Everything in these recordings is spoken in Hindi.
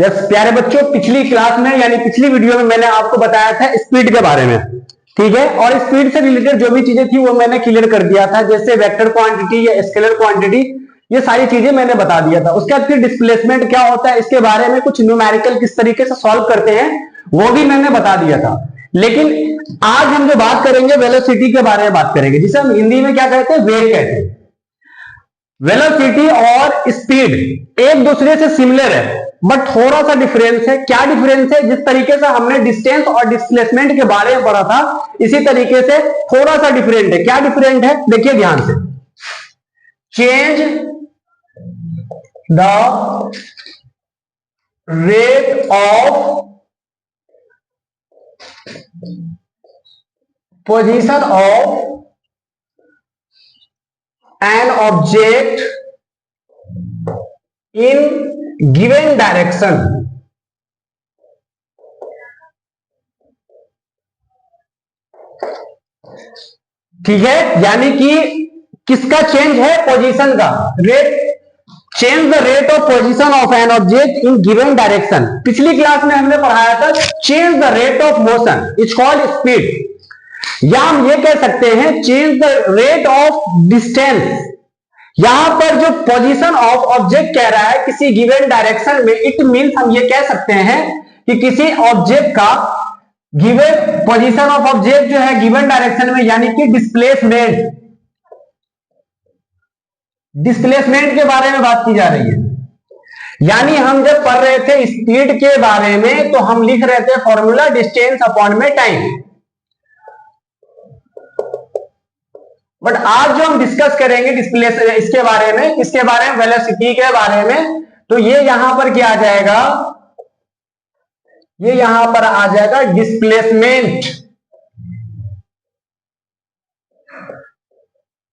यस प्यारे बच्चों, पिछली क्लास में यानी पिछली वीडियो में मैंने आपको बताया था स्पीड के बारे में, ठीक है। और स्पीड से रिलेटेड जो भी चीजें थी वो मैंने क्लियर कर दिया था, जैसे वेक्टर क्वांटिटी या स्केलर क्वांटिटी, ये सारी चीजें मैंने बता दिया था। उसके बाद फिर डिस्प्लेसमेंट क्या होता है इसके बारे में, कुछ न्यूमेरिकल किस तरीके से सॉल्व करते हैं वो भी मैंने बता दिया था। लेकिन आज हम जो बात करेंगे वेलोसिटी के बारे में बात करेंगे, जिसे हम हिंदी में क्या कहते हैं, वेग कहते हैं। वेलोसिटी और स्पीड एक दूसरे से सिमिलर है, बट थोड़ा सा डिफरेंस है। क्या डिफरेंस है? जिस तरीके से हमने डिस्टेंस और डिस्प्लेसमेंट के बारे में पढ़ा था, इसी तरीके से थोड़ा सा डिफरेंट है। क्या डिफरेंट है? देखिए ध्यान से, change the rate of position of an object in given direction। ठीक है, यानी कि किसका चेंज है? पोजीशन का rate. Change the rate of position of an object in given direction. पिछली क्लास में हमने पढ़ाया था change the rate of motion is called speed, या हम ये कह सकते हैं change the rate of distance. यहां पर जो पोजीशन ऑफ ऑब्जेक्ट कह रहा है किसी गिवन डायरेक्शन में, इट मींस हम ये कह सकते हैं कि किसी ऑब्जेक्ट का गिवन पोजीशन ऑफ ऑब्जेक्ट जो है गिवन डायरेक्शन में, यानी कि डिस्प्लेसमेंट। डिस्प्लेसमेंट के बारे में बात की जा रही है। यानी हम जब पढ़ रहे थे स्पीड के बारे में तो हम लिख रहे थे फॉर्मूला डिस्टेंस अपॉन में टाइम, बट आज जो हम डिस्कस करेंगे डिस्प्लेस इसके बारे में, किसके बारे में? वेलोसिटी के बारे में। तो ये यहां पर क्या आ जाएगा? ये यहां पर आ जाएगा डिस्प्लेसमेंट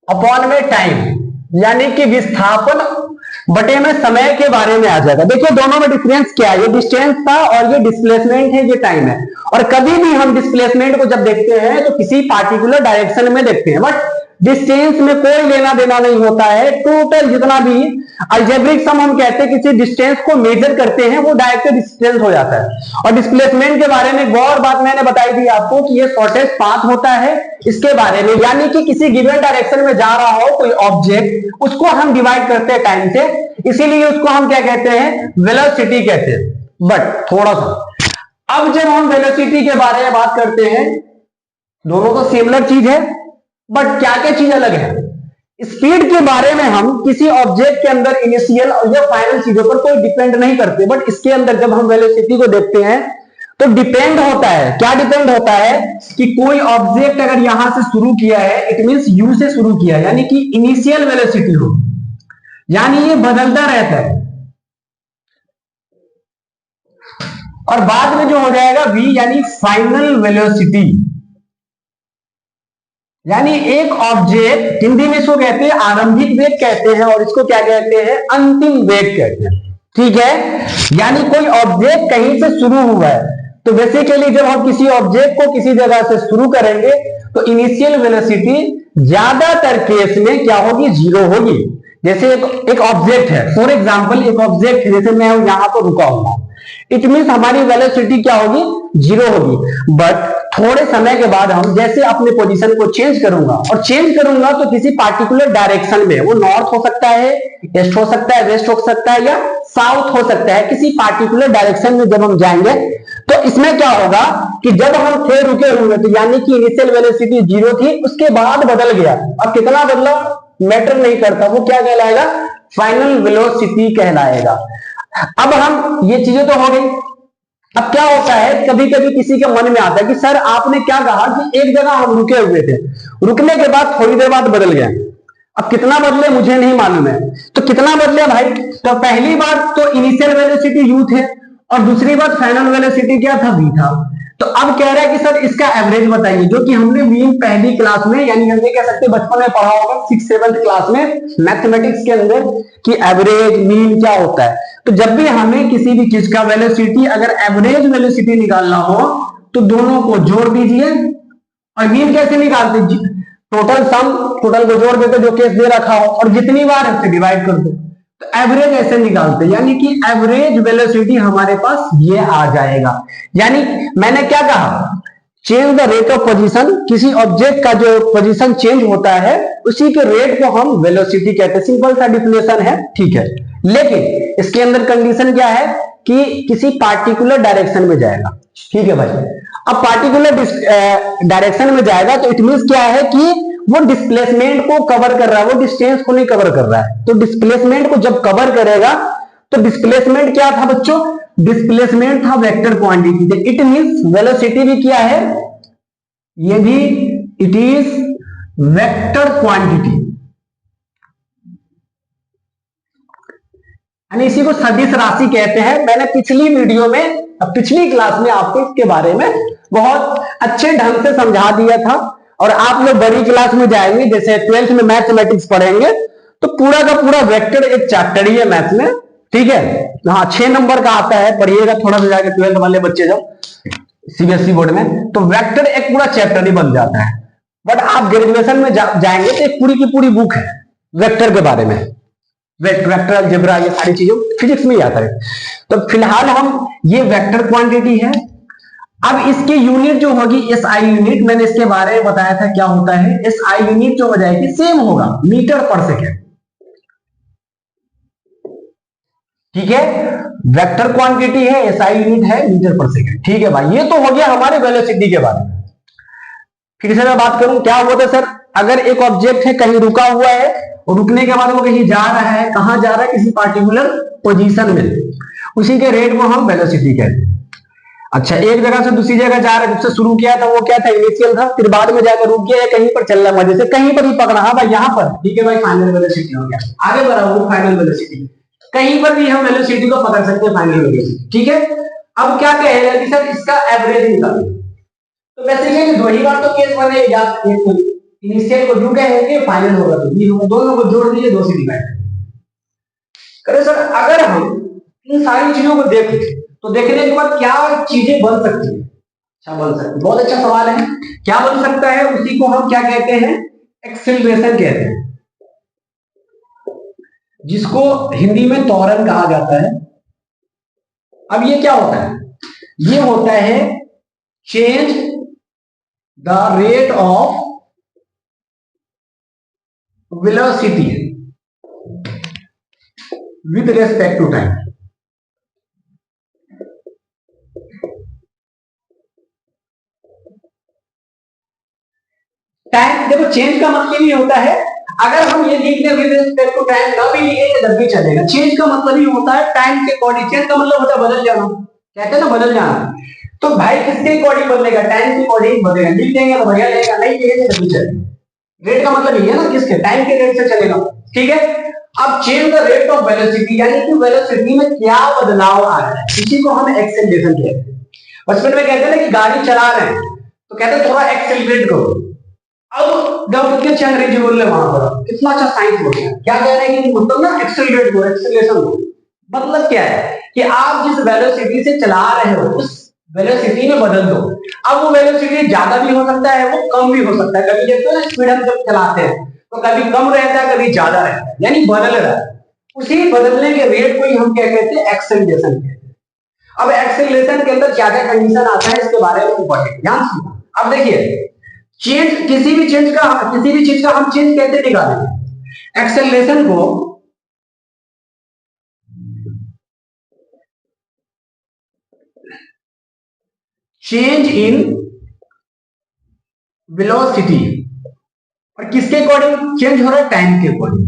अपॉन में टाइम, यानी कि विस्थापन बटे में समय के बारे में आ जाएगा। देखिए दोनों में डिफरेंस क्या है, ये डिस्टेंस था और ये डिस्प्लेसमेंट है, ये टाइम है। और कभी भी हम डिस्प्लेसमेंट को जब देखते हैं तो किसी पार्टिकुलर डायरेक्शन में देखते हैं, बट डिस्टेंस में कोई लेना देना नहीं होता है। टोटल जितना भी अलजेब्रिक सम हम कहते हैं किसी डिस्टेंस को मेजर करते हैं वो डायरेक्ट डिस्टेंस हो जाता है। और डिस्प्लेसमेंट के बारे में एक और बात मैंने बताई थी आपको कि ये शॉर्टेस्ट पाथ होता है इसके बारे में, यानी कि किसी गिवन डायरेक्शन में जा रहा हो कोई ऑब्जेक्ट, उसको हम डिवाइड करते हैं टाइम से, इसीलिए उसको हम क्या कहते हैं? वेलोसिटी कहते हैं। बट थोड़ा सा अब जब हम वेलोसिटी के बारे में बात करते हैं, दोनों तो सिमिलर चीज है, बट क्या क्या चीज अलग है। स्पीड के बारे में हम किसी ऑब्जेक्ट के अंदर इनिशियल या फाइनल चीजों पर कोई डिपेंड नहीं करते, बट इसके अंदर जब हम वेलोसिटी को देखते हैं तो डिपेंड होता है। क्या डिपेंड होता है? कि कोई ऑब्जेक्ट अगर यहां से शुरू किया है, इट मींस यू से शुरू किया है, यानी कि इनिशियल वेलोसिटी हो, यानी ये बदलता रहता है, और बाद में जो हो जाएगा v, यानी फाइनल वेलोसिटी। यानी एक ऑब्जेक्ट हिंदी में इसको कहते हैं आरंभिक वेग कहते हैं, और इसको क्या कहते हैं? अंतिम वेग कहते हैं। ठीक है, यानी कोई ऑब्जेक्ट कहीं से शुरू हुआ है, तो बेसिकली जब हम किसी ऑब्जेक्ट को किसी जगह से शुरू करेंगे तो इनिशियल वेलोसिटी ज्यादातर केस में क्या होगी? जीरो होगी। जैसे एक ऑब्जेक्ट है, फॉर एग्जाम्पल एक ऑब्जेक्ट है, जैसे मैं यहां पर रुका हुआ, इट मींस हमारी वेलोसिटी क्या होगी? जीरो होगी। बट थोड़े समय के बाद हम जैसे अपने पोजीशन को चेंज करूंगा, और चेंज करूंगा तो किसी पार्टिकुलर डायरेक्शन में, वो नॉर्थ हो सकता है, ईस्ट हो सकता है, वेस्ट हो सकता है, या साउथ हो सकता है, किसी पार्टिकुलर डायरेक्शन में जब हम जाएंगे तो इसमें क्या होगा कि जब हम थे रुके हुए तो यानी कि इनिशियल वेलोसिटी जीरो थी, उसके बाद बदल गया। अब कितना बदला मैटर नहीं करता, वो क्या कहलाएगा? फाइनल वेलोसिटी कहलाएगा। अब हम ये चीजें तो हो गई। अब क्या होता है, कभी कभी किसी के मन में आता है कि सर आपने क्या कहा कि एक जगह हम रुके हुए थे, रुकने के बाद थोड़ी देर बाद बदल गया। अब कितना बदले मुझे नहीं मालूम है, तो कितना बदले भाई? तो पहली बात तो इनिशियल वेलोसिटी u थे, और दूसरी बात फाइनल वेलोसिटी क्या था? v था। तो अब कह रहा है कि सर इसका एवरेज बताइए, जो कि हमने मीन पहली क्लास में, यानी हम ये कह सकते हैं बचपन में पढ़ा होगा 6th-7th क्लास में मैथमेटिक्स के अंदर, कि एवरेज मीन क्या होता है। तो जब भी हमें किसी भी चीज का वेलोसिटी, अगर एवरेज वेलोसिटी निकालना हो तो दोनों को जोड़ दीजिए, और मीन कैसे निकालते? टोटल सम, टोटल को जोड़ देते जो केस दे रखा हो, और जितनी बार इससे डिवाइड कर दो। तो एवरेज ऐसे निकालते हैं, यानी कि एवरेज वेलोसिटी हमारे पास ये आ जाएगा। यानी मैंने क्या कहा, change the rate of position, किसी ऑब्जेक्ट का जो पोजीशन चेंज होता है उसी के रेट को हम वेलोसिटी कहते हैं। सिंपल सा डिफिनेशन है, ठीक है। लेकिन इसके अंदर कंडीशन क्या है कि किसी पार्टिकुलर डायरेक्शन में जाएगा, ठीक है भाई। अब पार्टिकुलर डायरेक्शन में जाएगा तो इट मींस क्या है कि वो डिस्प्लेसमेंट को कवर कर रहा है, वो डिस्टेंस को नहीं कवर कर रहा है। तो डिस्प्लेसमेंट को जब कवर करेगा तो डिस्प्लेसमेंट क्या था बच्चों, डिस्प्लेसमेंट था vector quantity. It means velocity भी क्या है, ये भी इट इज वेक्टर क्वांटिटी, यानी इसी को सदिश राशि कहते हैं। मैंने पिछली वीडियो में, पिछली क्लास में आपको इसके बारे में बहुत अच्छे ढंग से समझा दिया था। और आप लोग बड़ी क्लास में जाएंगे, जैसे 12th में मैथमेटिक्स पढ़ेंगे, तो पूरा का पूरा वेक्टर एक चैप्टर ही है मैथ में, ठीक है। हाँ 6 नंबर का आता है, पढ़िएगा थोड़ा सा जाके 12th वाले बच्चे जब सीबीएसई बोर्ड में, तो वेक्टर एक पूरा चैप्टर ही बन जाता है। बट आप ग्रेजुएशन में जाएंगे तो एक पूरी की पूरी बुक है वेक्टर के बारे में, वेक्टर अलजेब्रा, ये सारी चीजें फिजिक्स में ही आता है। तो फिलहाल हम, ये वेक्टर क्वांटिटी है। अब इसकी यूनिट जो होगी एसआई यूनिट, मैंने इसके बारे में बताया था क्या होता है। एसआई यूनिट जो हो जाएगी सेम होगा, मीटर पर सेकेंड, ठीक है। वेक्टर क्वांटिटी है, एसआई यूनिट है मीटर पर सेकेंड, ठीक है भाई। ये तो हो गया हमारे वेलोसिटी के बारे में। फिर से मैं बात करूं, क्या होता है सर, अगर एक ऑब्जेक्ट है कहीं रुका हुआ है और रुकने के बाद वो कहीं जा रहा है, कहां जा रहा है, किसी पार्टिकुलर पोजीशन में, उसी के रेट को हम वेलोसिटी कहते हैं। अच्छा, एक जगह से दूसरी जगह जा रहा है, जिससे शुरू किया था वो क्या था, इनिशियल था, फिर बाद में जाकर रुक गया, या कहीं पर चल रहा है, जैसे कहीं पर भी पकड़ा, हाँ भाई यहाँ पर, ठीक है भाई, फाइनल वेलोसिटी हो गया, आगे बढ़ा वो फाइनल वेलोसिटी। कहीं पर भी हम वेलोसिटी को पकड़ सकते हैं, फाइनल वेलोसिटी, ठीक है। अब क्या कहेगा कि सर इसका एवरेज निकालो, तो बेसिकली दो ही बार तो केस बने, या इनिशियल को यू कहेंगे, फाइनल होगा तो बी होगा, दोनों को जोड़ दीजिए, 2 से डिवाइड करें। सर अगर हम इन सारी चीजों को देखें तो देखने के बाद क्या चीजें बन सकती है, अच्छा बन सकती है, बहुत अच्छा सवाल है, क्या बन सकता है, उसी को हम क्या कहते हैं, एक्सेलरेशन कहते हैं, जिसको हिंदी में त्वरण कहा जाता है। अब ये क्या होता है, ये होता है change the rate of velocity with respect to time. Time देखो, चेंज का मतलब ये होता है, अगर हम ये लिख दें विद रिस्पेक्ट टू टाइम, ना भी लिखेंगे तब भी चलेगा। चेंज का मतलब ये होता है टाइम के अकॉर्डिंग, चेंज का मतलब होता है बदल जाना, कहते हैं ना बदल जाना। तो भाई किसके अकॉर्डिंग बदलेगा, टाइम के अकॉर्डिंग बदलेगा, लिख देंगे तो बढ़िया रहेगा, नहीं लिखेंगे तब भी चलेगा। रेट का मतलब ये है ना, किसके, टाइम के रेट से चलेगा, ठीक है। अब change the rate of velocity, यानी कि वेलोसिटी में क्या बदलाव आ रहा है, इसी को हम एक्सेलरेशन कहते हैं। बचपन में कहते हैं ना कि गाड़ी चला रहे हैं तो कहते हैं थोड़ा एक्सेलरेट करो। अब जब कितने अच्छे अंग्रेजी बोल रहे वहां पर, कितना अच्छा साइंस बोल रहे हैं, क्या कह रहे हैं कि मतलब ना एक्सेलरेट करो, एक्सेलरेशन करो। मतलब क्या है कि आप जिस वेलोसिटी से चला रहे हो उस वेलोसिटी में बदल दो। अब वो वेलोसिटी ज्यादा भी हो सकता है, वो कम भी हो सकता है। कभी देखते हो ना स्पीड हम जब चलाते हैं तो कभी कम रहता है, कभी ज्यादा रहता है, यानी बदल रहा है। उसी बदलने के रेट को ही हम क्या कहते हैं, एक्सेलरेशन कहते हैं। अब एक्सेलरेशन के अंदर क्या क्या कंडीशन आता है, इसके बारे में इंपॉर्टेंट ध्यान सुनना। अब देखिए, चेंज, किसी भी चीज का हम चेंज कैसे निकालेंगे, एक्सेलरेशन को चेंज इन वेलोसिटी, और किसके अकॉर्डिंग चेंज हो रहा है, टाइम के अकॉर्डिंग।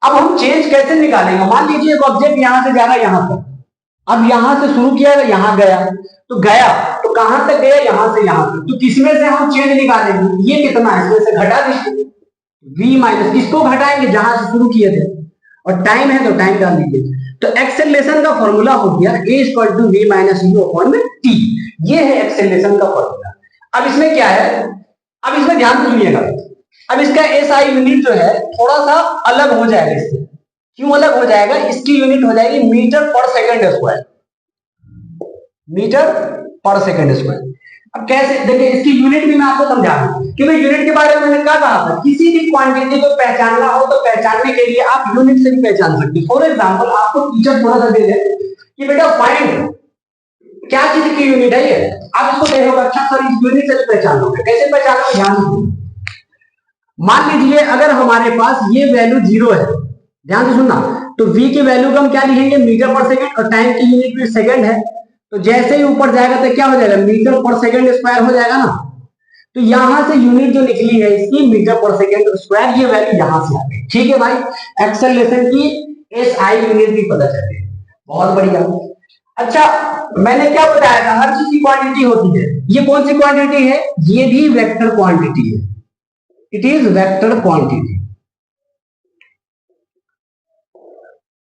अब हम चेंज कैसे निकालेंगे, मान लीजिए एक ऑब्जेक्ट यहां से जा रहा है यहां पर, अब यहां से शुरू किया यहां गया, तो कहां तक गया, यहां से यहां तक, तो किसमें से हम चेंज निकालेंगे, ये कितना है, इसमें से घटा दीजिए, v माइनस, किसको घटाएंगे, जहां से शुरू किए थे, और टाइम है तो टाइम डाल दीजिए। तो एक्सेलरेशन का फॉर्मूला हो गया a=v minus u upon t, ये है एक्सेलरेशन का फॉर्मूला। अब इसमें क्या है, अब इसमें ध्यान सुनिएगा, अब इसका SI यूनिट जो है थोड़ा सा अलग हो जाएगा इससे। क्यों अलग हो जाएगा, इसकी यूनिट हो जाएगी मीटर पर सेकंड स्क्वायर, मीटर पर सेकंड स्क्वायर। अब कैसे देखिए, इसकी यूनिट भी मैं आपको समझा दूं कि भाई यूनिट के बारे में मैंने क्या कहा था, किसी भी क्वांटिटी को पहचानना हो तो पहचानने के लिए आप यूनिट से भी पहचान सकते हो। फॉर एग्जांपल आपको टीचर थोड़ा सा दे दे कि बेटा फाइंड क्या चीज की यूनिट है ये, आप इसको कहे होगा अच्छा सर इस यूनिट से भी पहचान लोगे, कैसे पहचानोगे ध्यान दो। मान लीजिए अगर हमारे पास ये वैल्यू 0 है, ध्यान से सुनना, तो v की वैल्यू को हम क्या लिखेंगे मीटर पर सेकंड, और टाइम की यूनिट भी सेकंड है, तो जैसे ही ऊपर जाएगा तो क्या हो जाएगा मीटर पर सेकंड स्क्वायर हो जाएगा ना। तो यहां से यूनिट जो निकली है इसकी मीटर पर सेकंड स्क्वायर, ये वैल्यू यहां से आ गई। ठीक है भाई, एक्सेलरेशन की एसआई यूनिट भी पता चल गई, बहुत बढ़िया। अच्छा मैंने क्या बताया था, हर चीज की क्वांटिटी होती है, ये कौन सी क्वांटिटी है, ये भी वेक्टर क्वांटिटी है, इट इज वेक्टर क्वांटिटी।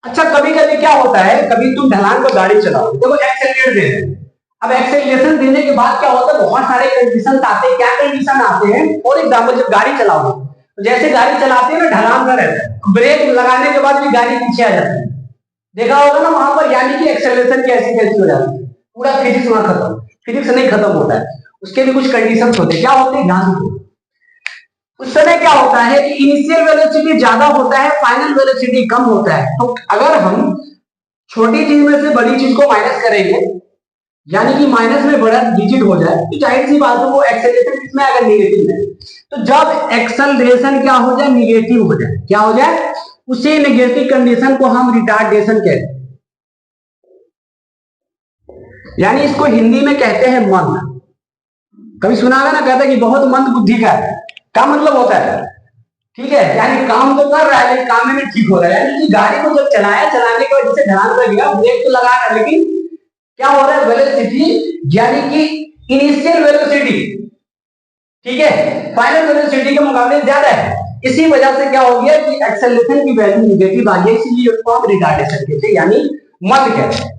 अच्छा कभी कभी क्या होता है, कभी तुम ढलान पर गाड़ी चलाओ, देखो एक्सेलरेट दे रहे हैं, अब एक्सेलरेशन देने के बाद क्या होता है, बहुत सारे कंडीशन आते हैं। क्या कंडीशन आते हैं, फॉर एग्जांपल जब गाड़ी चलाओ तो जैसे गाड़ी चलाते हैं ना ढलान का रहता है, ब्रेक लगाने के बाद भी गाड़ी पीछे आ जाती है, देखा होगा ना वहां पर, यानी कि एक्सेलरेशन कैसी कैसी हो जाती है, पूरा फिजिक्स वहां खत्म, फिजिक्स नहीं खत्म होता है, उसके भी कुछ कंडीशन होते हैं। क्या होते हैं ध्यान दो, उस समय क्या होता है कि इनिशियल वेलोसिटी ज्यादा होता है, फाइनल वेलोसिटी कम होता है। तो अगर हम छोटी चीज में से बड़ी चीज को माइनस करेंगे, यानी कि माइनस में बड़ा डिजिट हो जाए, तो जाहिर सी बात है वो एक्सेलरेशन किसमें अगर निगेटिव है, तो जब एक्सेलरेशन क्या हो जाए निगेटिव हो जाए, क्या हो जाए, उसी नेगेटिव कंडीशन को हम रिटार्डेशन कहते हैं, यानी इसको हिंदी में कहते हैं मंद। कभी सुना होगा ना, कहते हैं कि बहुत मंद बुद्धि का है, क्या मतलब होता है, ठीक है, यानी काम तो कर रहा है लेकिन काम में ठीक हो रहा है, यानी कि गाड़ी को जब चलाया, चलाने के बाद जैसे ढलान पर गया, ब्रेक तो लगा रहा है लेकिन क्या हो रहा है, वेलोसिटी यानी कि इनिशियल वेलोसिटी, ठीक है, फाइनल वेलोसिटी के मुकाबले ज्यादा है, इसी वजह से क्या हो गया कि एक्सेलरेशन की वैल्यू नेगेटिव आ गई, इसलिए उसको हम रिटार्डेशन कहते हैं, यानी मंद कहते हैं।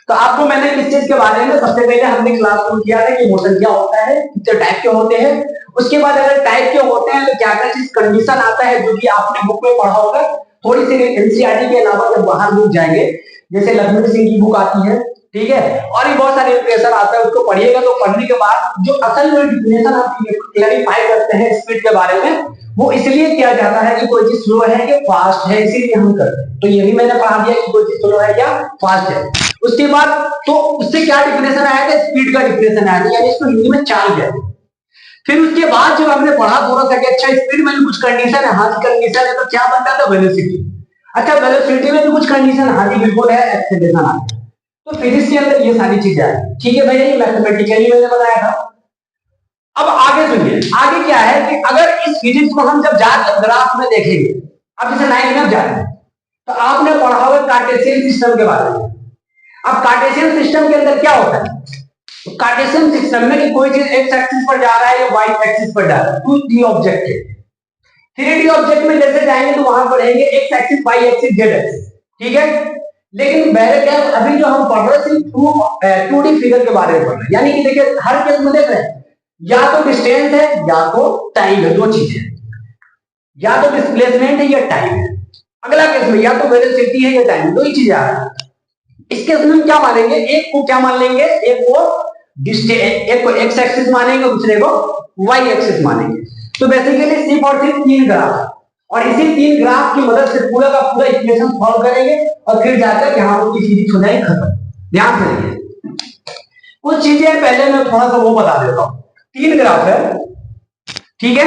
तो आपको मैंने इस चीज के बारे में सबसे पहले हमने क्लास में किया था कि मोशन क्या होता है, कितने टाइप के होते हैं, उसके बाद अगर टाइप के होते हैं तो क्या क्या चीज कंडीशन आता है, जो कि आपने बुक में पढ़ा होगा, थोड़ी सी एनसीईआरटी के अलावा जब बाहर बुक जाएंगे, जैसे लक्ष्मण सिंह की बुक आती है, ठीक है, और भी बहुत सारे इंप्रेशन आता है, उसको पढ़िएगा, तो पढ़ने के बाद जो असल में डिफिनेशन आप क्लैरिफाई करते हैं स्पीड के बारे में, वो इसलिए किया जाता है कि कोई चीज स्लो है कि फास्ट है, इसीलिए हम करते हैं। तो ये भी मैंने पढ़ा दिया कि कोई चीज स्लो है क्या फास्ट है। उसके बाद तो उससे क्या डिफिनेशन आया था, स्पीड का डिफिनेशन आया था, यानी इसको हिंदी में चाल कहते हैं। फिर उसके बाद जब हमने पढ़ा थोड़ा सा कि अच्छा स्पीड में भी कुछ कंडीशन है, हाँ कंडीशन है, तो क्या बनता था वेलोसिटी। अच्छा वेलोसिटी में भी कुछ कंडीशन, हाँ जी बिल्कुल है, एक्सेलरेशन आ गया। तो फिजिक्स के अंदर ये सारी चीजें आई, ठीक है भैया, ये मैथमेटिकली मैंने बताया था। अब आगे सुनिए, आगे क्या है कि अगर इस फिजिक्स को हम जब जाकर ग्राफ में देखेंगे, अब जैसे 9th में जा रहे हैं, तो आपने पढ़ा होगा कार्टेशियन सिस्टम के बारे में। अब कार्टेशियन सिस्टम के अंदर क्या होता है, तो कार्टेशियन सिस्टम में कि कोई चीज एक्स एक्सिस पर जा रहा है या वाई एक्सिस पर जा रहा है, 2D ऑब्जेक्ट है। 3D ऑब्जेक्ट में जैसे जाएंगे तो वहां पढ़ेंगे x axis, y axis, z axis, ठीक है। लेकिन पहले क्या, अभी जो हम पढ़ रहे सिर्फ 2D फिगर के बारे में पढ़ रहे हैं, यानी कि देखिए हर केस में देख रहे हैं, या तो डिस्टेंस है या तो टाइम है, दो चीजें, या तो डिस्प्लेसमेंट है या टाइम है। अगला केस में या तो वेलोसिटी है या टाइम, दो ही चीजें आ रही है। इसके हम क्या मानेंगे, एक को क्या मान लेंगे, एक को एक्स एक्सिस मानेंगे, दूसरे को वाई एक्सिस मानेंगे। तो बेसिकली सिर्फ और सिर्फ 3 ग्राफ, और इसी 3 ग्राफ की मदद से पूरा का पूरा इक्वेशन सॉल्व करेंगे, और फिर जाकर यहाँ पर फिजिक्स हो जाएगी खत्म। ध्यान से देखिए, कुछ चीजें पहले मैं थोड़ा सा वो बता देता हूँ। 3 ग्राफ है, ठीक है,